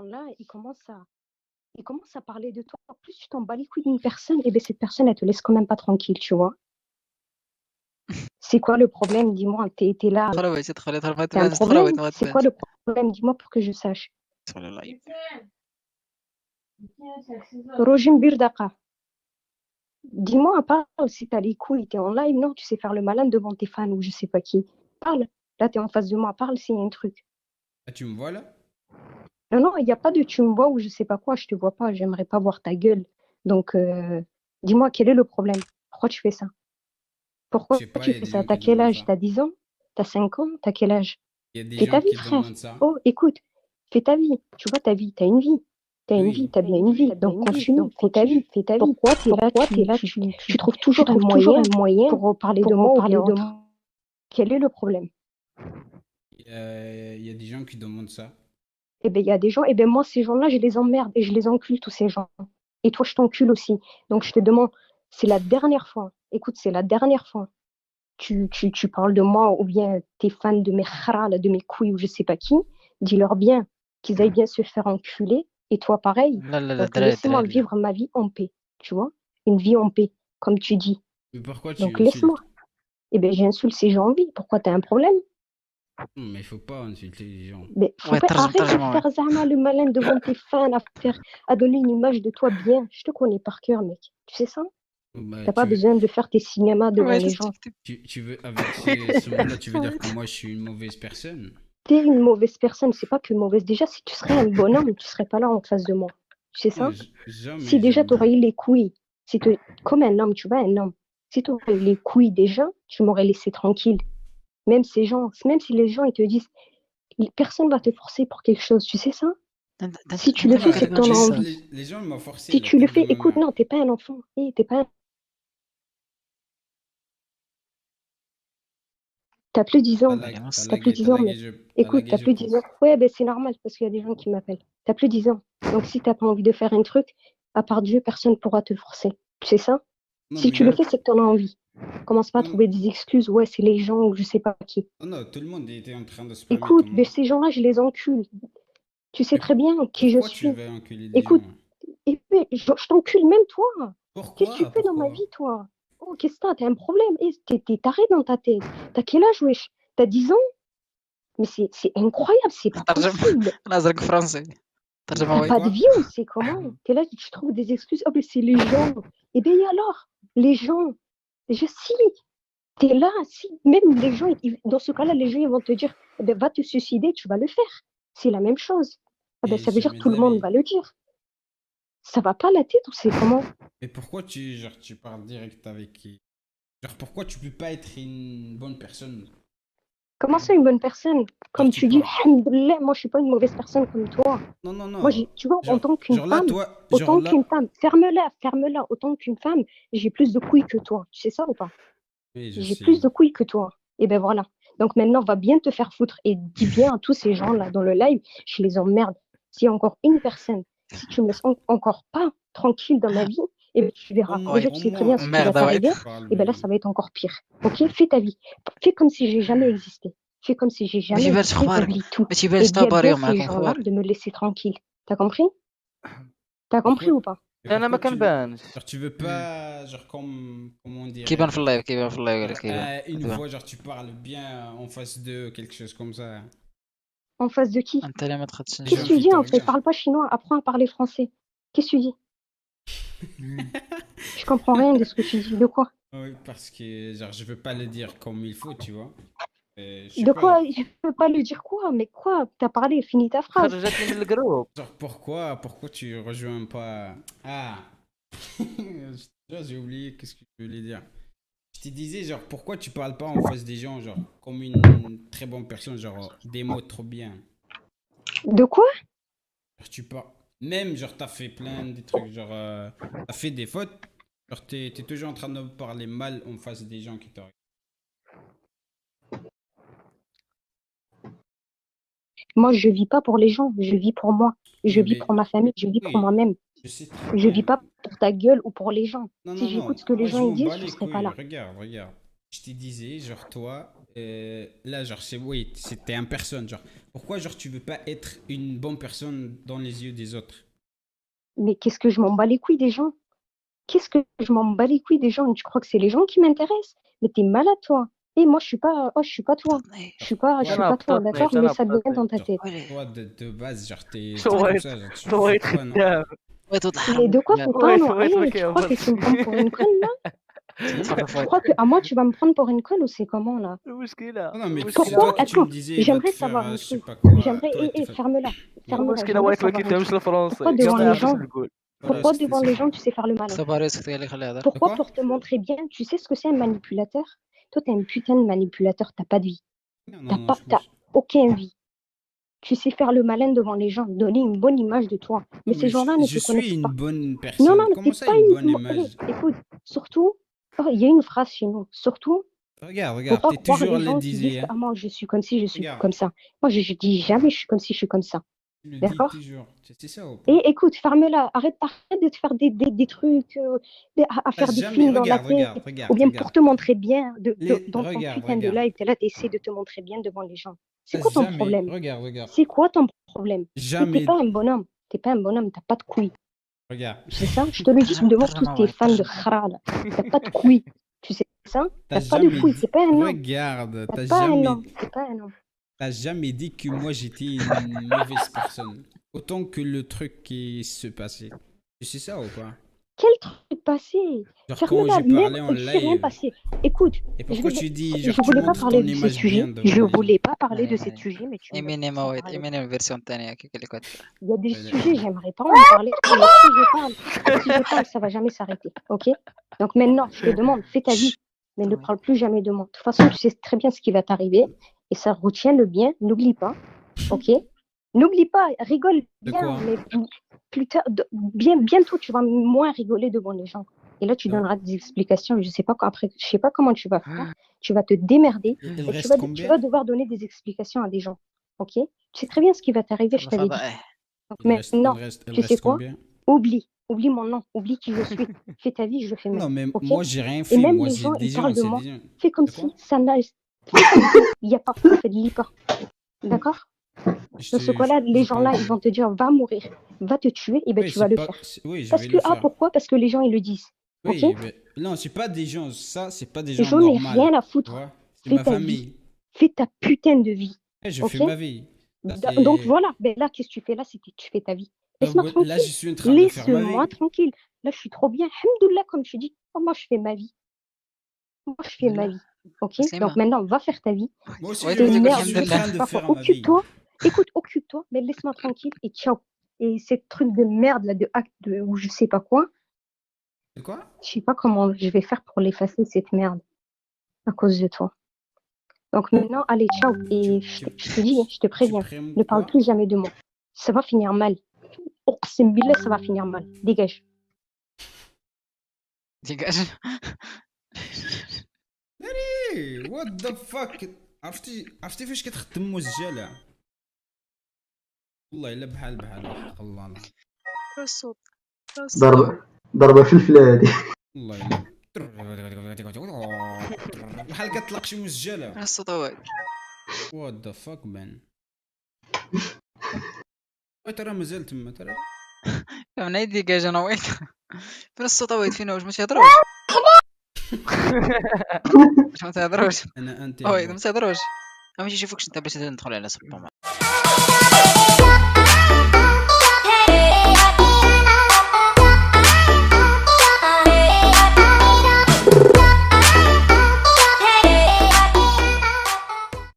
gens-là, ils commencent à parler de toi. Plus tu t'en bats les couilles d'une personne, et bien cette personne, elle te laisse quand même pas tranquille, tu vois. C'est quoi le problème? Dis-moi, t'es là, تدخل ما t'as un تبانش تدخل problème? ما C'est quoi تبانش le problème? Dis-moi pour que je sache. تدخل اللايف. Rojim Birdaka, dis-moi, parle si t'as les couilles, t'es en live, non, tu sais faire le malin devant tes fans ou je sais pas qui. Parle. Là, t'es en face de moi, parle s'il y a un truc. Ah, tu me vois là? Non, non, il n'y a pas de tu me vois ou je sais pas quoi, je te vois pas, j'aimerais pas voir ta gueule. Donc, dis-moi, quel est le problème? Pourquoi tu fais ça? Je Pourquoi sais pas, tu il y a fais des ça? gens T'as qui quel demandent âge? ça. T'as 10 ans? T'as 5 ans? T'as quel âge? Il y a des Fais ta gens vie, qui frère. demandent ça. Oh, écoute, fais ta vie. Tu vois ta vie, t'as une vie. T'as une vie, Oui. t'as bien une vie. Donc, continue, fais ta vie, fais ta vie. Pourquoi t'es là, tu trouves toujours un moyen pour parler de moi ou bien autre. Quel est le problème? Il y a des gens qui demandent ça. Eh bien, il y a des gens, eh bien, moi, ces gens-là, je les emmerde et je les encule, tous ces gens. Et toi, je t'encule aussi. Donc, je te demande, c'est la dernière fois. Écoute, c'est la dernière fois. Tu parles de moi ou bien t'es fan de mes khara, là, de mes couilles ou je sais pas qui. Dis-leur bien qu'ils aillent bien se faire enculer. Et toi, pareil. لا لا لا Donc, دراري laisse-moi دراري لا. vivre ma vie en paix. Tu vois? Une vie en paix, comme tu dis. Mais pourquoi tu Donc, laisse-moi. insultes? Eh bien, j'insulte si j'ai envie. Pourquoi t'as un problème? Non, mais il faut pas insulter les gens. Mais faut Ouais pas ترجم arrête de ترجمة ouais. faire Zahma le malin devant tes fans, à donner une image de toi bien. Je te connais par cœur, mec. Tu sais ça? Bah, T'as pas besoin de faire tes cinémas devant Ouais les gens. تكتب. tu veux, avec ce mot-là, tu veux dire que moi je suis une mauvaise personne? T'es une mauvaise personne, c'est pas que mauvaise. Déjà, si tu serais un bonhomme, tu serais pas là en face de moi. Tu sais ça? Non, Si jamais, déjà jamais. t'aurais eu les couilles, comme un homme, tu vois, un homme. Si t'aurais eu les couilles déjà, tu m'aurais laissé tranquille. Même ces gens, même si les gens ils te disent, personne va te forcer pour quelque chose, tu sais ça? Si tu le Non, fais, c'est que t'en as envie. les gens m'ont forcé Si le tu le tête de fais, ma écoute, mère. non, t'es pas un enfant. T'es pas un... T'as plus 10 ans. T'as plus 10 ans, mec. Écoute, t'as plus 10 ans. Ouais, ben c'est normal parce qu'il y a des gens qui m'appellent. T'as plus 10 ans. Donc si t'as pas envie de faire un truc, à part Dieu, personne ne pourra te forcer. Tu sais ça? Non, Si tu le mais fais, c'est que t'en as envie. Commence pas à non, trouver des excuses. Ouais, c'est les gens ou je sais pas qui. non, tout le monde était en train de se permettre Écoute, comme ben moi. ces gens-là, je les encule. Tu sais Mais très bien qui je pourquoi tu suis. veux enculer les gens? Écoute, et puis, je t'encule même toi. Qu'est-ce que tu Pourquoi? fais dans ma Pourquoi? vie, toi? Oh, qu'est-ce que t'as un problème? T'es taré dans ta tête. T'as quel âge, wesh? T'as 10 ans? Mais c'est incroyable, c'est pas ترجم possible. انا ازرق فرنسي Mais ترجمة T'as وي. pas de vie ou c'est comment? T'es là, tu trouves des excuses. Oh, mais c'est les gens. Eh bien, et alors? Les gens. Si, t'es là, si. Même les gens, dans ce cas-là, les gens, ils vont te dire, eh ben, va te suicider, tu vas le faire. C'est la même chose. Eh ben, et ça veut dire que jamais tout le monde d'avis. va le dire. Ça va pas la tête ou c'est comment? Mais pourquoi tu parles direct avec qui? Genre, pourquoi tu peux pas être une bonne personne? Comment ça, une bonne personne? Genre, Comme tu tu dis, parles. alhamdoulilah, moi, je suis pas une mauvaise personne comme toi. Non, non, Moi, non. tu vois, Genre là, toi, genre là. ferme-la, autant qu'une femme, j'ai plus de couilles que toi. Tu sais ça ou pas? Oui, je J'ai plus sais. de couilles que toi. Et ben voilà. Donc maintenant, va bien te faire foutre et dis bien à tous ces gens-là dans le live, je les emmerde. S'il y a encore une personne, si tu me laisses encore pas tranquille dans ma vie, et ben tu verras. Déjà, tu sais très bien ce qui va ميردا وايت. t'arriver. Tu parles Et ben là, bien. ça va être encore pire. Ok? Fais ta vie. Fais comme si j'ai jamais existé. Fais comme si j'ai ما jamais تيبانش existé. اخبارك Oublie tout. ما تيبانش Et dis à طاباري bien ces معاكم gens-là اخبارك. de me laisser tranquille. T'as compris? T'as compris Pourquoi, ou pas? انا ما pourquoi كنبانش. genre, tu veux pas, genre, comment on dirait, كيبان في اللايف كيبان في اللايف genre, كيبان une كيبان. fois, genre, tu parles bien en face d'eux, quelque chose comme ça. En face de qui? انت اللي ما Les Qu'est-ce gens que tu qui dis te en fait? regardent. Parle pas chinois, apprends à parler français. Qu'est-ce que tu dis? Je comprends rien de ce que tu dis. De quoi? Oui, parce que, genre, je veux pas le dire comme il faut, tu vois. Je sais De pas, quoi? Je peux pas le dire quoi? Mais quoi? T'as parlé, finis ta phrase. خرجتني من الجروب. genre, pourquoi tu rejoins pas. Ah, j'ai oublié qu'est-ce que je voulais dire. Je te disais, genre, pourquoi tu parles pas en face des gens, genre, comme une très bonne personne, genre, des mots trop bien. De quoi? Genre, tu parles. Même, genre, t'as fait plein de trucs, genre, t'as fait des fautes. Genre, t'es toujours en train de parler mal en face des gens qui t'ont. Moi, je vis pas pour les gens, je vis pour moi. Je Oui, vis mais. pour ma famille, je vis pour Oui, moi-même. je sais très Je vis bien. pas pour ta gueule ou pour les gens. Non, Si non, j'écoute non. ce que les Moi, gens je ils m'en disent, bats je les serais pas couilles. là. Regarde, regarde. je te disais, genre, toi, là, genre, oui, c'était une personne, genre, pourquoi, genre, tu veux pas être une bonne personne dans les yeux des autres? Mais qu'est-ce que je m'en bats les couilles des gens? Qu'est-ce que je m'en bats les couilles des gens? Tu crois que c'est les gens qui m'intéressent? Mais t'es malade, toi. Et moi, je suis pas toi. Je suis Toi, pas toi, بتطنش d'accord? انا Mais ça vient بتطنش dans ta genre, tête. toi, de base, genre, t'es شو comme ويت ça, genre, tu شو fais ويت quoi, non? خدام ويت وضح Mais de quoi faut ويت parler? ويت Allez, وكيف tu crois que tu me prends pour une conne, là? Hmm? Tu crois que à moi, tu vas me prendre pour une conne ou c'est comment, là? المشكلة Non, mais c'est المشكلة Pourquoi? toi que tu me Attends, disais, il va te j'aimerais faire, savoir un je sais truc. pas quoi, J'aimerais, toi, il te fait... ferme-la, Ouais. ferme-la. المشكلة J'aimerais ويت ما savoir un كيفهمش truc. الفرنسي Pourquoi كاع devant ما les يعرفش gens, نقول Voilà, pourquoi c'était devant ça. les gens, tu sais faire le malin? صبر اسكت خليه هذا. De Pourquoi quoi? pour te montrer bien? Tu sais ce que c'est un manipulateur? Toi, t'es un putain de manipulateur, t'as pas de vie. Non, je T'as pense. aucune vie. Tu sais faire le malin devant les gens, donner une bonne image de toi. Mais Non, ces mais gens-là ne je te suis connaissent une pas. bonne Non, personne. non, mais Comment t'es ça, pas une une. bonne image? Écoute, surtout, oh, il y a une phrase chez nous. Surtout, faut Regarde, pas t'es croire toujours à les le gens qui disent dire, que hein. ah, moi je suis comme ci, je suis Regarde, comme ça. Moi je dis jamais je suis comme ci, je suis comme ça. tu le dis D'accord? toujours. C'est ça ou pas? Et écoute, ferme-la. Arrête de te faire des trucs, à T'as faire des jamais... films dans la tête. Ou bien pour te montrer bien dans ton putain de live, t'es là, t'essaies de te montrer bien devant les gens. C'est T'as quoi ton jamais... problème? Regarde. C'est quoi ton problème? T'es Jamais... pas un bonhomme. T'es pas un bonhomme, t'as pas de couilles. Regarde. C'est ça? Je te le dis devant tous tes fans de khara, là. T'as pas de couilles. Tu sais ça? T'as T'as pas de jamais couilles. dit... T'es pas un homme. Regarde, T'as pas un homme. T'es pas un homme. T'as jamais dit que moi j'étais une mauvaise personne. Autant que le truc qui se passait. Tu sais ça ou pas? Quel truc passé? Genre quand Ferme-la, j'ai parlé en même, il s'est rien live. passé. Écoute, Et je pourquoi vais- tu dis je genre tu voulais pas montres parler ton de ces image sujets. bien devant Je les gens? voulais pas parler de ces sujets, mais tu me ايمينيم laisses en ويت parler. ايمينيم الفيرسيون الثانية كيف اللي كنت. Il y a des Ouais, sujets, j'aimerais pas en parler, mais si je parle, ça va jamais s'arrêter, ok? Donc maintenant, je te demande, fais ta vie, mais ne parle plus jamais de moi. De toute façon, tu sais très bien ce qui va t'arriver, et ça, retiens-le bien, n'oublie pas, ok? N'oublie pas, rigole De bien, quoi? mais plus tard, bientôt, tu vas moins rigoler devant les gens. Et là, tu Ouais. donneras des explications. Je sais pas après, je sais pas comment tu vas faire. Tu vas te démerder Il et tu reste vas combien? devoir donner des explications à des gens, ok? Tu sais très bien ce qui va t'arriver, je t'avais dit. الفضاء. Donc Il maintenant, tu sais reste quoi? combien? Oublie mon nom, oublie qui je suis. Fais ta vie, je fais ma Non, vie, mais ok? moi j'ai rien Et fait. même Moi les c'est gens, des ils gens, parlent de c'est moi. des gens. Fais comme De si quoi? ça n'a... Il n'y a pas, en fait, lis pas. D'accord? Dans ce cas-là, les j'ai pas gens-là, ils entendu. vont te dire, va mourir, va te tuer, et ben Oui, tu vas le faire. Oui, je Parce vais que, le faire. pourquoi? Parce que les gens, ils le disent. Ok? Oui, mais non, c'est pas des gens, ça, c'est pas des gens J'en ai normaux. rien à Tu foutre. vois? C'est Fais ma ta famille. vie. Fais ta putain de vie. Eh, je Ok? fais ma vie. Ça, Donc c'est- voilà, ben là, qu'est-ce que tu fais là? C'est que tu fais ta vie. Donc, Laisse-moi là, tranquille. je suis en train de faire ma Laisse-moi vie. tranquille. Là, je suis trop bien. Alhamdoulilah, comme tu dis. Oh, moi, je fais ma vie. Moi, je fais ma vie. Ok? مسلمة. Donc maintenant, va faire ta vie. Moi aussi, Ouais, je tu dis suis الحمد en لله. train de faire ma vie. Occupe-toi. Écoute, occupe-toi, mais laisse-moi tranquille et ciao. Et ces trucs de merde là, de acte ou je sais pas quoi, C'est quoi? je sais pas comment je vais faire pour l'effacer cette merde à cause de toi. Donc maintenant, allez, ciao. Et je te dis, je te Tu préviens, prends ne parle quoi? plus jamais de moi. Ça va finir mal. Oqsim billah, ça va finir mal. Dégage. ديجاج. Hey, what the fuck? عرفتي فاش كتخدم مسجلة؟ والله الا بحال وحق الله لا. الصوت. ضربة فلفلة هذه. والله الا بحال كتطلق شي مسجلة. الصوت وايد. What the fuck man. ترى مازال تما ترى. فهمنا ديجاج انا وايد. فين الصوت وايد فينا واش ما تهضروش. واش ما تهضروش. انا انت وايد ما تهضروش. ماشي يشوفوكش انت باش ندخل على سبوما.